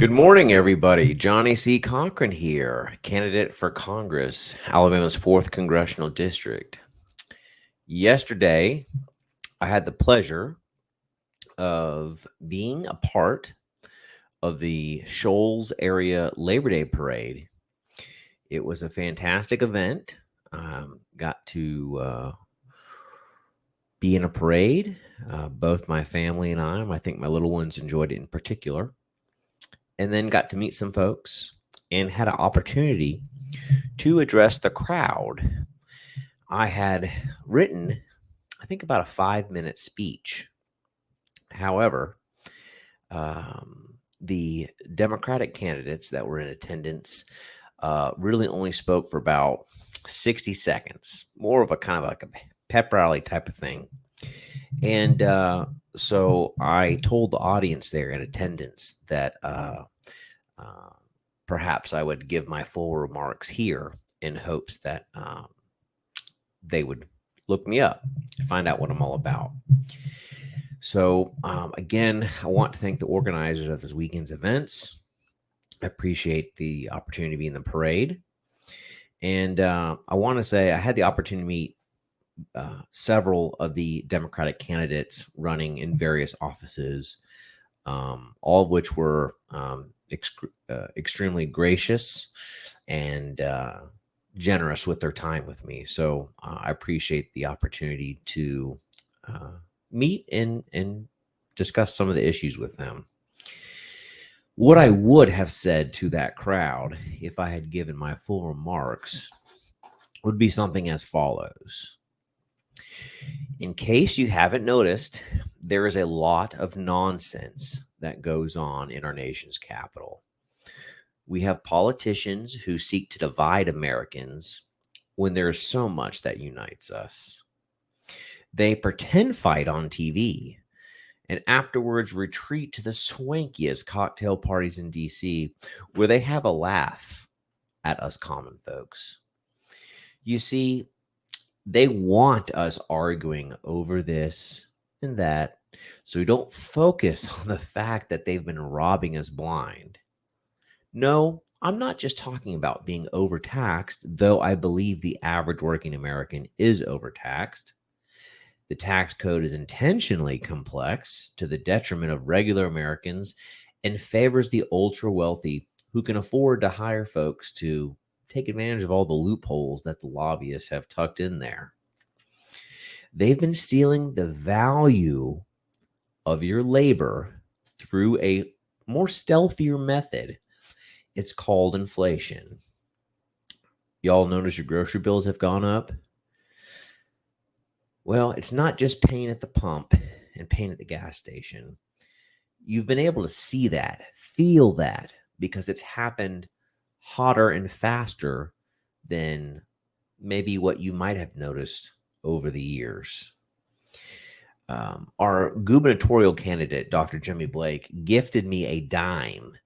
Good morning, everybody. Johnny C. Cochran here, candidate for Congress, Alabama's 4th Congressional District. Yesterday, I had the pleasure of being a part of the Shoals area Labor Day Parade. It was a fantastic event. Got to be in a parade. Both my family and I think my little ones enjoyed it in particular. And then got to meet some folks and had an opportunity to address the crowd. I had written, I think, about a 5-minute speech. However, the Democratic candidates that were in attendance really only spoke for about 60 seconds, more of a kind of like a pep rally type of thing. And so I told the audience there in attendance that perhaps I would give my full remarks here in hopes that they would look me up, find out what I'm all about. So again, I want to thank the organizers of this weekend's events. I appreciate the opportunity to be in the parade. And I want to say I had the opportunity to meet several of the Democratic candidates running in various offices, all of which were extremely gracious and generous with their time with me. So I appreciate the opportunity to meet and discuss some of the issues with them. What I would have said to that crowd if I had given my full remarks would be something as follows. In case you haven't noticed, there is a lot of nonsense that goes on in our nation's capital. We have politicians who seek to divide Americans when there is so much that unites us. They pretend fight on TV and afterwards retreat to the swankiest cocktail parties in DC where they have a laugh at us common folks. You see, they want us arguing over this and that, so we don't focus on the fact that they've been robbing us blind. No, I'm not just talking about being overtaxed, though I believe the average working American is overtaxed. The tax code is intentionally complex to the detriment of regular Americans and favors the ultra wealthy who can afford to hire folks to take advantage of all the loopholes that the lobbyists have tucked in there. They've been stealing the value of your labor through a more stealthier method. It's called inflation. Y'all notice your grocery bills have gone up? Well, it's not just pain at the pump and pain at the gas station. You've been able to see that, feel that, because it's happened hotter and faster than maybe what you might have noticed over the years. Our gubernatorial candidate, Dr. Jimmy Blake, gifted me a dime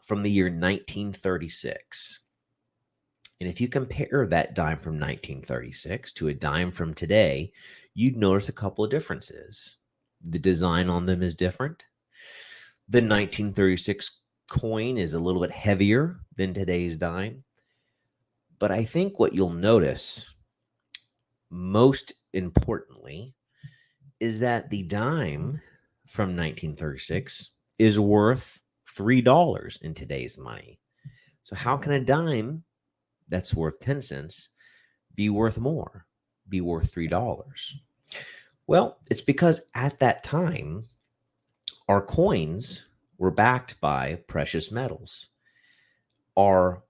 from the year 1936. And if you compare that dime from 1936 to a dime from today, you'd notice a couple of differences. The design on them is different. The 1936 coin is a little bit heavier than today's dime. But I think what you'll notice, most importantly, is that the dime from 1936 is worth $3 in today's money. So how can a dime that's worth 10 cents be worth more, be worth $3? Well, it's because at that time, our coins were backed by precious metals. Our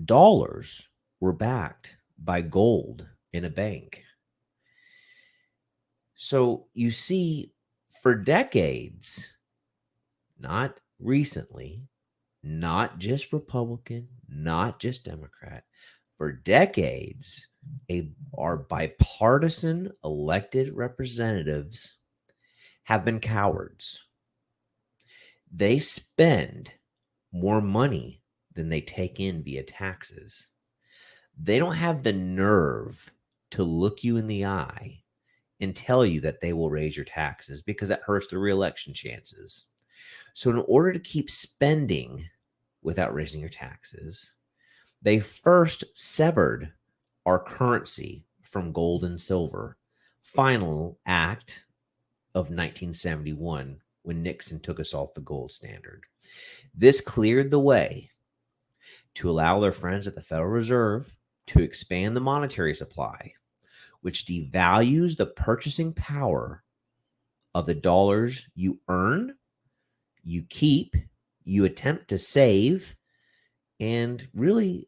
dollars were backed by gold in a bank. So you see, for decades, not recently, not just Republican, not just Democrat, for decades, our bipartisan elected representatives have been cowards. They spend more money than they take in via taxes. They don't have the nerve to look you in the eye and tell you that they will raise your taxes because that hurts their reelection chances. So, in order to keep spending without raising your taxes, they first severed our currency from gold and silver. Final act of 1971 when Nixon took us off the gold standard. This cleared the way to allow their friends at the Federal Reserve to expand the monetary supply, which devalues the purchasing power of the dollars you earn, you keep, you attempt to save, and really,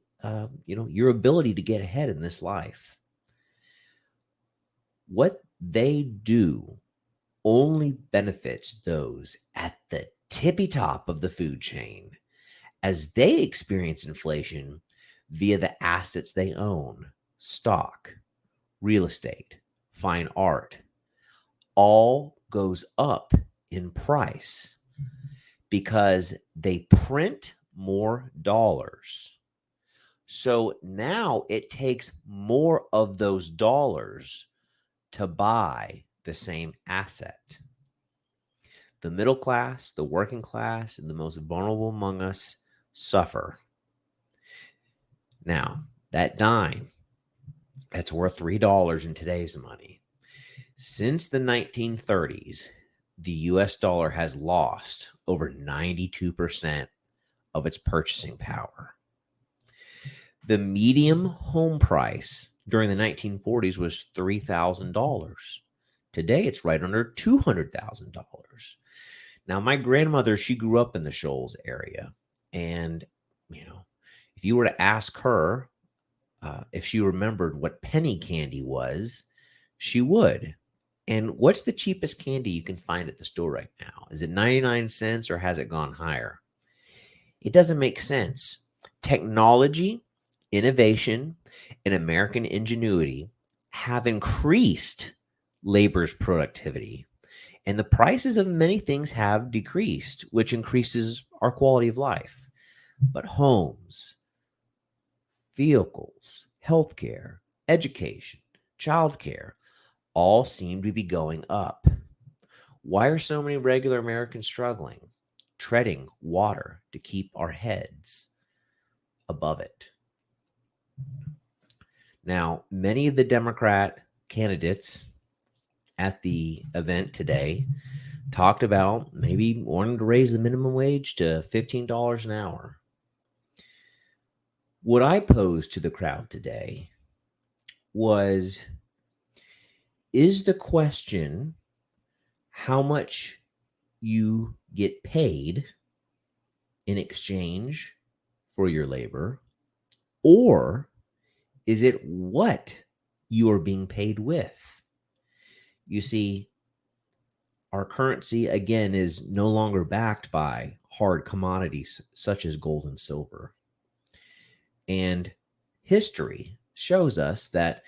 your ability to get ahead in this life. What they do only benefits those at the tippy top of the food chain as they experience inflation via the assets they own, stock, real estate, fine art, all goes up in price because they print more dollars. So now it takes more of those dollars to buy the same asset. The middle class, the working class, and the most vulnerable among us suffer. Now, that dime, that's worth $3 in today's money. Since the 1930s, the US dollar has lost over 92% of its purchasing power. The median home price during the 1940s was $3,000. Today, it's right under $200,000. Now, my grandmother, she grew up in the Shoals area. And, if you were to ask her if she remembered what penny candy was, she would. And what's the cheapest candy you can find at the store right now? Is it 99 cents or has it gone higher? It doesn't make sense. Technology, innovation, and American ingenuity have increased labor's productivity, and the prices of many things have decreased, which increases our quality of life. But homes, vehicles, healthcare, education, childcare, all seem to be going up. Why are so many regular Americans struggling, treading water to keep our heads above it? Now, many of the Democrat candidates at the event today talked about maybe wanting to raise the minimum wage to $15 an hour. What I posed to the crowd today was, is the question how much you get paid in exchange for your labor, or is it what you are being paid with? You see, our currency, again, is no longer backed by hard commodities such as gold and silver. And history shows us that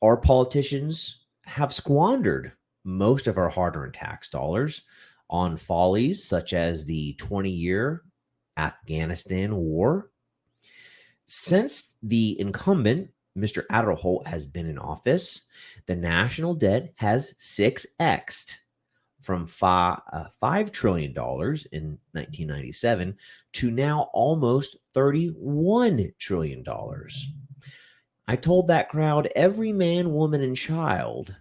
our politicians have squandered most of our hard-earned tax dollars on follies such as the 20-year Afghanistan war. Since the incumbent, Mr. Adderholt, has been in office, the national debt has 6x'd from $5 trillion in 1997 to now almost $31 trillion. I told that crowd every man, woman, and child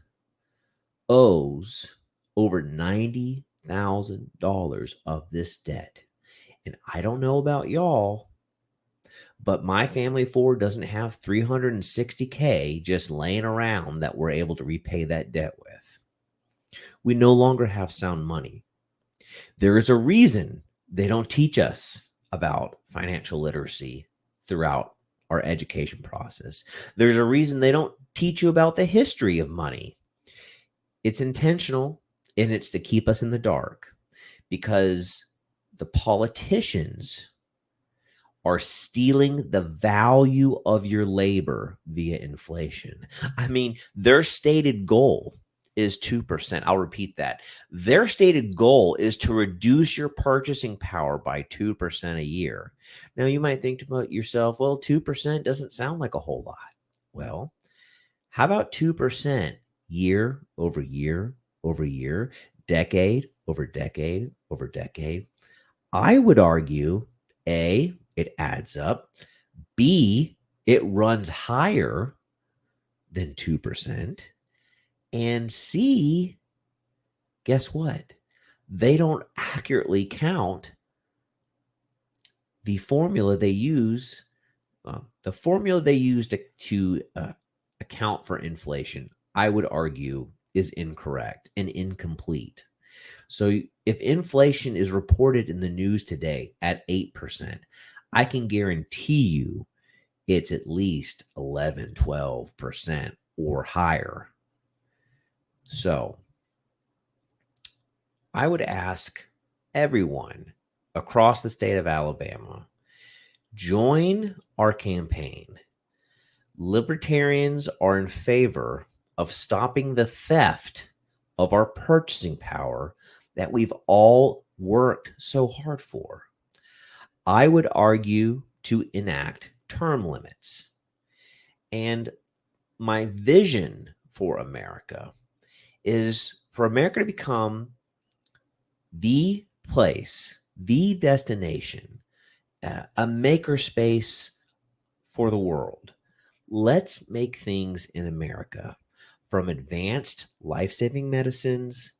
owes over $90,000 of this debt. And I don't know about y'all, but my family of four doesn't have $360K just laying around that we're able to repay that debt with. We no longer have sound money. There is a reason they don't teach us about financial literacy throughout our education process. There's a reason they don't teach you about the history of money. It's intentional, and it's to keep us in the dark because the politicians are stealing the value of your labor via inflation. I mean, their stated goal is 2%. I'll repeat that. Their stated goal is to reduce your purchasing power by 2% a year. Now, you might think to yourself, well, 2% doesn't sound like a whole lot. Well, how about 2% year over year over year, decade over decade, I would argue A, it adds up. B, it runs higher than 2%. And C, guess what? They don't accurately count the formula they use. The formula they use to account for inflation, I would argue, is incorrect and incomplete. So if inflation is reported in the news today at 8%, I can guarantee you it's at least 11, 12% or higher. So I would ask everyone across the state of Alabama, join our campaign. Libertarians are in favor of stopping the theft of our purchasing power that we've all worked so hard for. I would argue to enact term limits. And my vision for America is for America to become the place, the destination, a makerspace for the world. Let's make things in America, from advanced life-saving medicines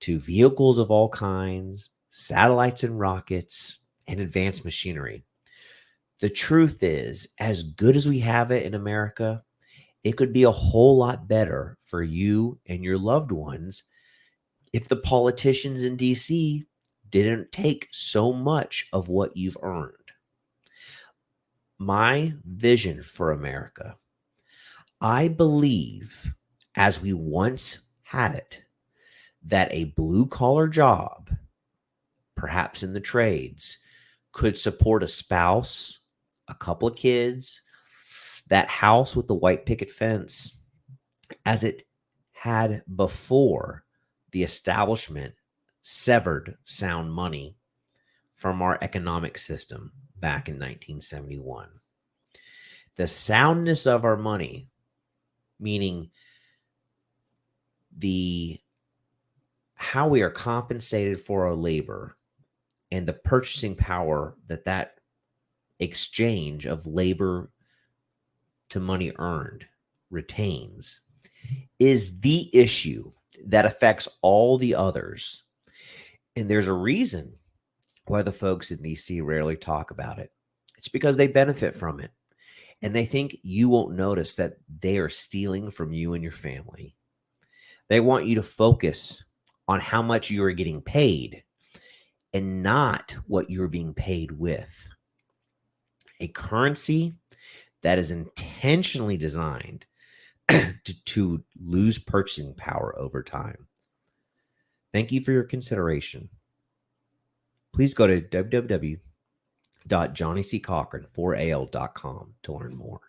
to vehicles of all kinds, satellites and rockets, and advanced machinery. The truth is, as good as we have it in America, it could be a whole lot better for you and your loved ones if the politicians in DC didn't take so much of what you've earned. My vision for America, I believe, as we once had it, that a blue-collar job, perhaps in the trades, could support a spouse, a couple of kids, that house with the white picket fence, as it had before the establishment severed sound money from our economic system back in 1971. The soundness of our money, meaning how we are compensated for our labor and the purchasing power that exchange of labor to money earned retains, is the issue that affects all the others. And there's a reason why the folks in DC rarely talk about it. It's because they benefit from it. And they think you won't notice that they are stealing from you and your family. They want you to focus on how much you are getting paid and not what you're being paid with. A currency that is intentionally designed to lose purchasing power over time. Thank you for your consideration. Please go to www.johnnyccochran4al.com to learn more.